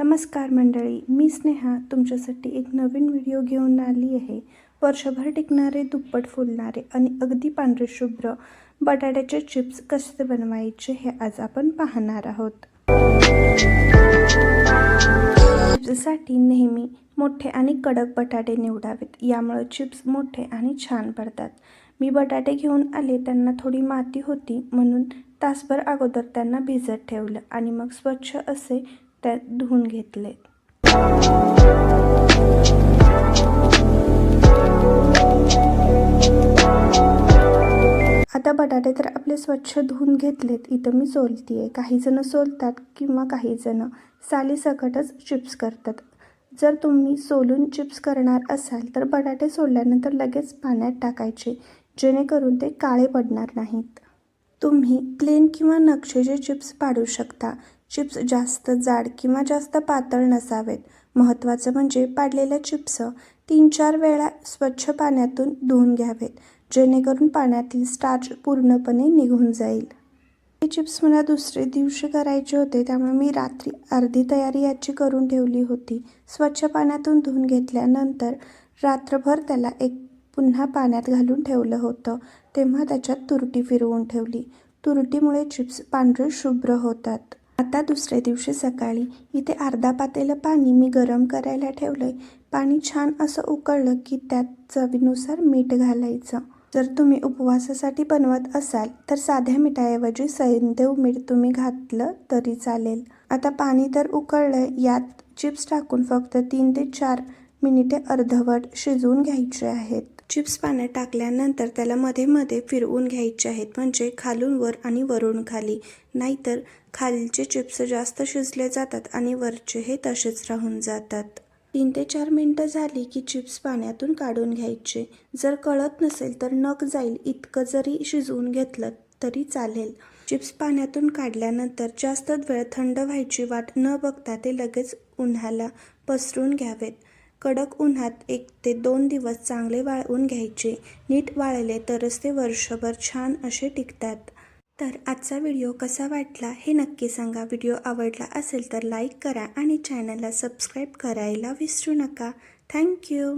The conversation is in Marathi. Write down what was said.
नमस्कार मंडळी, मी स्नेहा तुमच्यासाठी एक नवीन व्हिडिओ घेऊन आली आहे। वर्षभर टिकणारे, दुप्पट फुलणारे आणि अगदी पांढरे शुभ्र बटाट्याचे चिप्स कसे बनवायचे हे आज आपण पाहणार आहोत। चिप्ससाठी नेहमी मोठे आणि कडक बटाटे निवडावेत, यामुळे चिप्स मोठे आणि छान पडतात। मी बटाटे घेऊन आले, त्यांना थोडी माती होती म्हणून तासभर अगोदर त्यांना भिजत ठेवलं आणि मग स्वच्छ असे त्यात धुवून घेतले। आता बटाटे तर आपले स्वच्छ धुवून घेतलेत, इथं मी सोलतीये। काही जण सोलतात किंवा काही जण साली सकटच चिप्स करतात। जर तुम्ही सोलून चिप्स करणार असाल तर बटाटे सोलल्यानंतर लगेच पाण्यात टाकायचे, जेणेकरून ते काळे पडणार नाहीत। तुम्ही प्लेन किंवा नक्षीचे चिप्स पाडू शकता। चिप्स जास्त जाड किंवा जास्त पातळ नसावेत। महत्त्वाचं म्हणजे पाडलेल्या चिप्स 3-4 वेळा स्वच्छ पाण्यातून धुवून घ्यावेत, जेणेकरून पाण्यातील स्टार्च पूर्णपणे निघून जाईल। हे चिप्स मला दुसरे दिवशी करायचे होते, त्यामुळे मी रात्री अर्धी तयारी याची करून ठेवली होती। स्वच्छ पाण्यातून धुवून घेतल्यानंतर रात्रभर त्याला पुन्हा पाण्यात घालून ठेवलं होतं, तेव्हा त्याच्यात तुरटी फिरवून ठेवली। तुरटीमुळे चिप्स पांढरे शुभ्र होतात। आता दुसऱ्या दिवशी सकाळी इथे अर्धा पातेलं पाणी मी गरम करायला ठेवलंय। पाणी छान असं उकळलं की त्यात चवीनुसार मीठ घालायचं। जर तुम्ही उपवासासाठी बनवत असाल तर साध्या मिठाऐवजी सैंधव मीठ तुम्ही घातलं तरी चालेल। आता पाणी तर उकळलंय, यात चिप्स टाकून फक्त 3 ते 4 मिनिटे अर्धवट शिजवून घ्यायचे आहेत। चिप्स पाण्यात टाकल्यानंतर त्याला मध्ये मध्ये फिरवून घ्यायचे आहेत, म्हणजे खालून वर आणि वरून खाली, नाहीतर खालचे चिप्स जास्त शिजले जातात आणि वरचे हे तसेच राहून जातात। 3 ते 4 मिनिटं झाली की चिप्स पाण्यातून काढून घ्यायचे। जर कळत नसेल तर नख जाईल इतकं जरी शिजवून घेतलं तरी चालेल। चिप्स पाण्यातून काढल्यानंतर जास्त वेळ थंड व्हायची वाट न बघता ते लगेच उन्हाला पसरून घ्यावेत। कडक उन्हात 1 ते 2 दिवस चांगले वाळवून घ्यायचे। नीट वाळले तरच ते वर्षभर छान असे टिकतात। तर आजचा व्हिडिओ कसा वाटला हे नक्की सांगा। व्हिडिओ आवडला असेल तर लाईक करा आणि चॅनलला सबस्क्राईब करायला विसरू नका। थँक्यू।